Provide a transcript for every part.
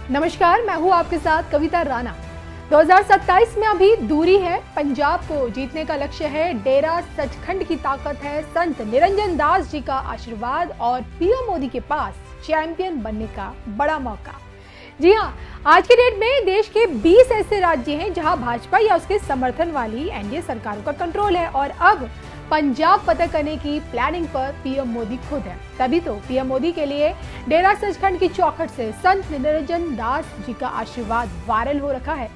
नमस्कार, मैं हूँ आपके साथ कविता राणा। 2027 में अभी दूरी है, पंजाब को जीतने का लक्ष्य है, डेरा सचखंड की ताकत है, संत निरंजन दास जी का आशीर्वाद और पीएम मोदी के पास चैंपियन बनने का बड़ा मौका। जी हाँ, आज के डेट में देश के 20 ऐसे राज्य हैं जहां भाजपा या उसके समर्थन वाली एनडीए सरकारों का कंट्रोल है और अब पंजाब फतह करने की प्लानिंग पर पीएम मोदी खुद है। तभी तो पीएम मोदी के लिए डेरा सचखंड की चौखट से संत निरंजन दास जी का आशीर्वाद वायरल हो रखा है।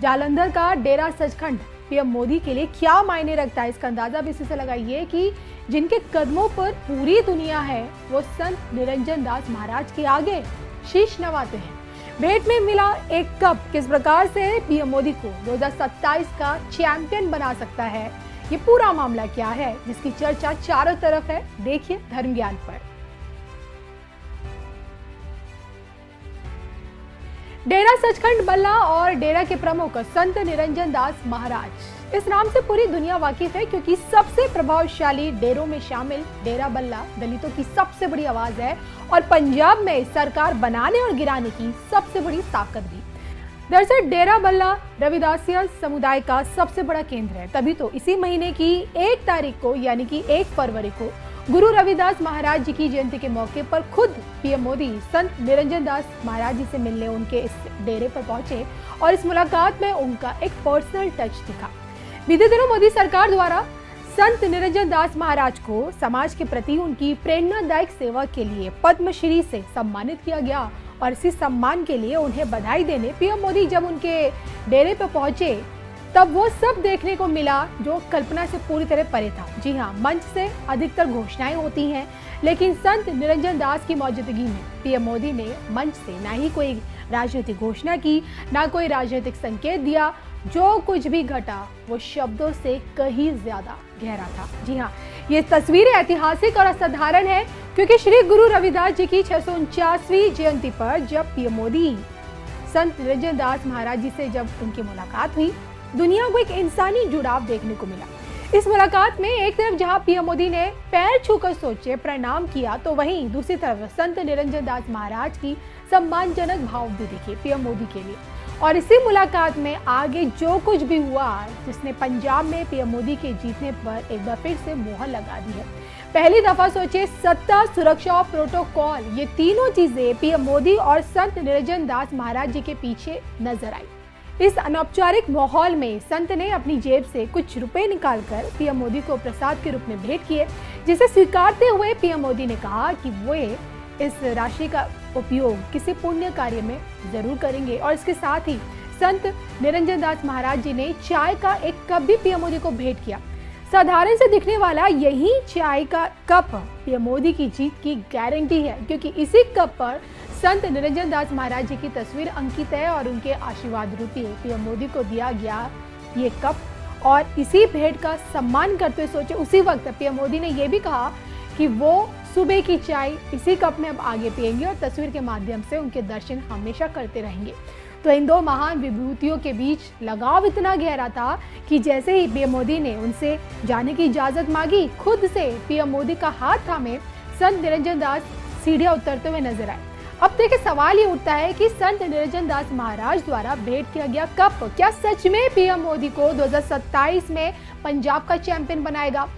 जालंधर का डेरा सचखंड पीएम मोदी के लिए क्या मायने रखता है, इसका अंदाजा भी इसी से लगाइए कि जिनके कदमों पर पूरी दुनिया है वो संत निरंजन दास महाराज के आगे शीश नवाते हैं। भेंट में मिला एक कप किस प्रकार से पीएम मोदी को 2027 का चैंपियन बना सकता है, ये पूरा मामला क्या है जिसकी चर्चा चारों तरफ है, देखिए धर्म ज्ञान पर। डेरा सचखंड बल्ला और डेरा के प्रमुख संत निरंजन दास महाराज, इस नाम से पूरी दुनिया वाकिफ है क्योंकि सबसे प्रभावशाली डेरों में शामिल डेरा बल्ला दलितों की सबसे बड़ी आवाज है और पंजाब में सरकार बनाने और गिराने की सबसे बड़ी ताकत भी। दरअसल डेरा बल्ला रविदासिया समुदाय का सबसे बड़ा केंद्र है। तभी तो इसी महीने की 1 तारीख को यानी कि 1 फरवरी को गुरु रविदास महाराज जी की जयंती के मौके पर खुद पीएम मोदी संत निरंजन दास महाराज जी से मिलने उनके इस डेरे पर पहुंचे और इस मुलाकात में उनका एक पर्सनल टच दिखा। बीते दिनों मोदी सरकार द्वारा संत निरंजन दास महाराज को समाज के प्रति उनकी प्रेरणादायक सेवा के लिए पद्मश्री से सम्मानित किया गया और इसी सम्मान के लिए उन्हें बधाई देने पीएम मोदी जब उनके डेरे पर पहुंचे तब वो सब देखने को मिला जो कल्पना से पूरी तरह परे था। जी हाँ, मंच से अधिकतर घोषणाएं होती हैं, लेकिन संत निरंजन दास की मौजूदगी में पीएम मोदी ने मंच से ना ही कोई राजनीतिक घोषणा की, ना कोई राजनीतिक संकेत दिया। जो कुछ भी घटा वो शब्दों से कहीं ज्यादा गहरा था। जी हाँ, ये तस्वीरें ऐतिहासिक और असाधारण है क्योंकि श्री गुरु रविदास जी की 649वीं जयंती पर जब पीएम मोदी संत निरंजन दास महाराज जी से जब उनकी मुलाकात हुई, दुनिया को एक इंसानी जुड़ाव देखने को मिला। इस मुलाकात में एक तरफ जहां पीएम मोदी ने पैर छूकर सोचे प्रणाम किया, तो वहीं दूसरी तरफ संत निरंजन दास महाराज की सम्मानजनक भाव भी दिखे पीएम मोदी के लिए। और इसी मुलाकात में आगे जो कुछ भी हुआ जिसने पंजाब में पीएम मोदी के जीतने पर एक बार फिर से मोहर लगा दी है। पहली दफा सोचे सत्ता, सुरक्षा और प्रोटोकॉल, ये तीनों चीजें पीएम मोदी और संत निरंजन दास महाराज जी के पीछे नजर आई। इस अनौपचारिक माहौल में संत ने अपनी जेब से कुछ रुपए निकालकर पीएम मोदी को प्रसाद के रूप में भेंट किए, जिसे स्वीकारते हुए पीएम मोदी ने कहा कि वो इस राशि का उपयोग किसी पुण्य कार्य में जरूर करेंगे। और इसके साथ ही संत निरंजन दास महाराज जी ने चाय का एक कप भी पीएम मोदी को भेंट किया। साधारण से दिखने वाला यही चाय का कप पीएम मोदी की जीत की गारंटी है क्योंकि इसी कप पर संत निरंजन दास महाराज जी की तस्वीर अंकित है और उनके आशीर्वाद रूपी पीएम मोदी को दिया गया ये कप। और इसी भेंट का सम्मान करते हुए सोचे उसी वक्त पीएम मोदी ने यह भी कहा कि वो सुबह की चाय इसी कप में अब आगे पिएंगे और तस्वीर के माध्यम से उनके दर्शन हमेशा करते रहेंगे। तो इन दो महान विभूतियों के बीच लगाव इतना गहरा था कि जैसे ही पीएम मोदी ने उनसे जाने की इजाजत मांगी, खुद से पीएम मोदी का हाथ थामे संत निरंजन दास सीढ़ियां उतरते हुए नजर आए। अब देखिए, सवाल ये उठता है कि संत निरंजन दास महाराज द्वारा भेंट किया गया कप क्या सच में पीएम मोदी को 2027 में पंजाब का चैंपियन बनाएगा?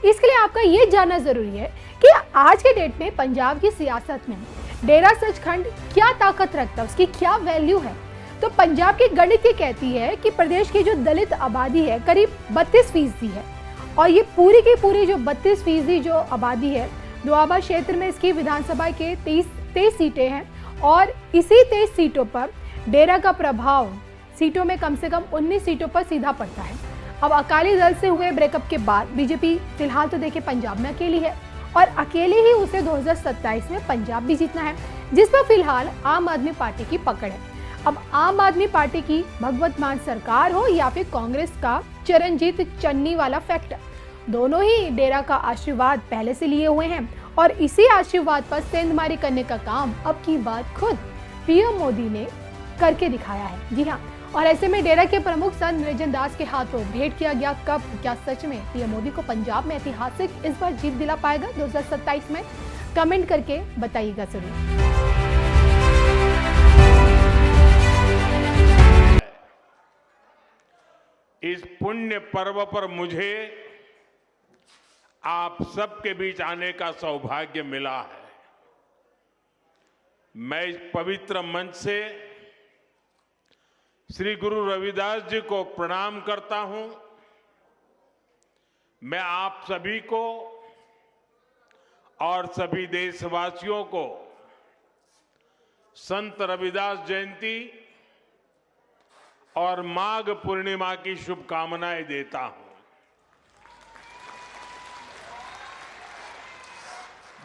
इसके लिए आपका ये जानना जरूरी है कि आज के डेट में पंजाब की सियासत में डेरा सचखंड क्या ताकत रखता है, उसकी क्या वैल्यू है। तो पंजाब की गणित ये कहती है कि प्रदेश की जो दलित आबादी है करीब 32% है और ये पूरी की पूरी जो 32% जो आबादी है, दोआबा क्षेत्र में इसकी विधानसभा के 23 सीटें हैं और इसी 23 सीटों पर डेरा का प्रभाव सीटों में कम से कम 19 सीटों पर सीधा पड़ता है। अब अकाली दल से हुए ब्रेकअप के बाद बीजेपी फिलहाल तो देखिए पंजाब में अकेली है और अकेले ही उसे 2027 में पंजाब भी जीतना है, जिस पर फिलहाल आम आदमी पार्टी की पकड़ है। अब आम आदमी पार्टी की भगवत मान सरकार हो या फिर कांग्रेस का चरणजीत चन्नी वाला फैक्टर, दोनों ही डेरा का आशीर्वाद पहले से लिए हुए हैं और इसी आशीर्वाद पर सेंधमारी करने का काम अब की बात खुद पीएम मोदी ने करके दिखाया है। जी हाँ, और ऐसे में डेरा के प्रमुख संत निरंजन दास के हाथों भेंट किया गया कप क्या सच में पीएम मोदी को पंजाब में ऐतिहासिक इस बार जीत दिला पाएगा 2027 में? कमेंट करके बताइएगा जरूर। इस पुण्य पर्व पर मुझे आप सबके बीच आने का सौभाग्य मिला है। मैं इस पवित्र मंच से श्री गुरु रविदास जी को प्रणाम करता हूं। मैं आप सभी को और सभी देशवासियों को संत रविदास जयंती और माघ पूर्णिमा की शुभकामनाएं देता हूं।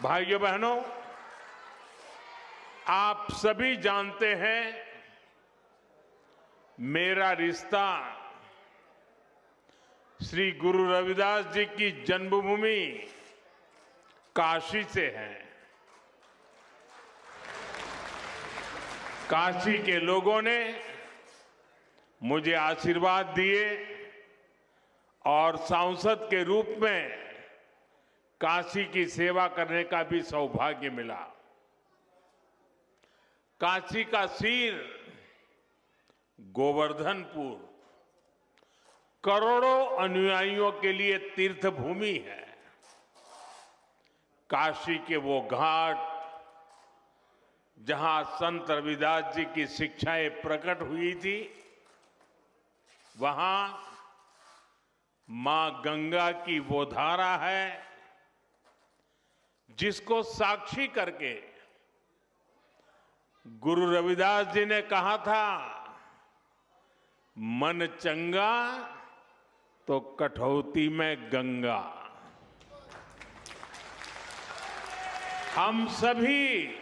भाइयों बहनों, आप सभी जानते हैं मेरा रिश्ता श्री गुरु रविदास जी की जन्मभूमि काशी से है। काशी के लोगों ने मुझे आशीर्वाद दिए और सांसद के रूप में काशी की सेवा करने का भी सौभाग्य मिला। काशी का सिर गोवर्धनपुर करोड़ों अनुयायियों के लिए तीर्थ भूमि है। काशी के वो घाट जहां संत रविदास जी की शिक्षाएं प्रकट हुई थी, वहां मां गंगा की वो धारा है जिसको साक्षी करके गुरु रविदास जी ने कहा था, मन चंगा तो कठौती में गंगा। हम सभी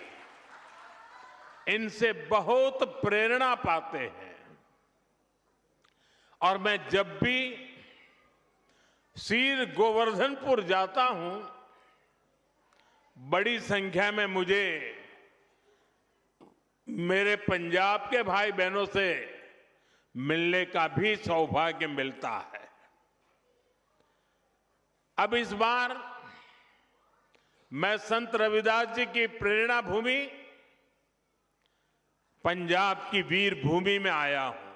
इनसे बहुत प्रेरणा पाते हैं और मैं जब भी सिर गोवर्धनपुर जाता हूं, बड़ी संख्या में मुझे मेरे पंजाब के भाई बहनों से मिलने का भी सौभाग्य मिलता है। अब इस बार मैं संत रविदास जी की प्रेरणा भूमि पंजाब की वीर भूमि में आया हूं।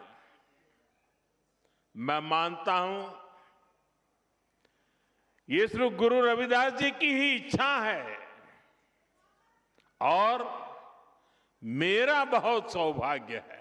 मैं मानता हूं ये सिर्फ गुरु रविदास जी की ही इच्छा है और मेरा बहुत सौभाग्य है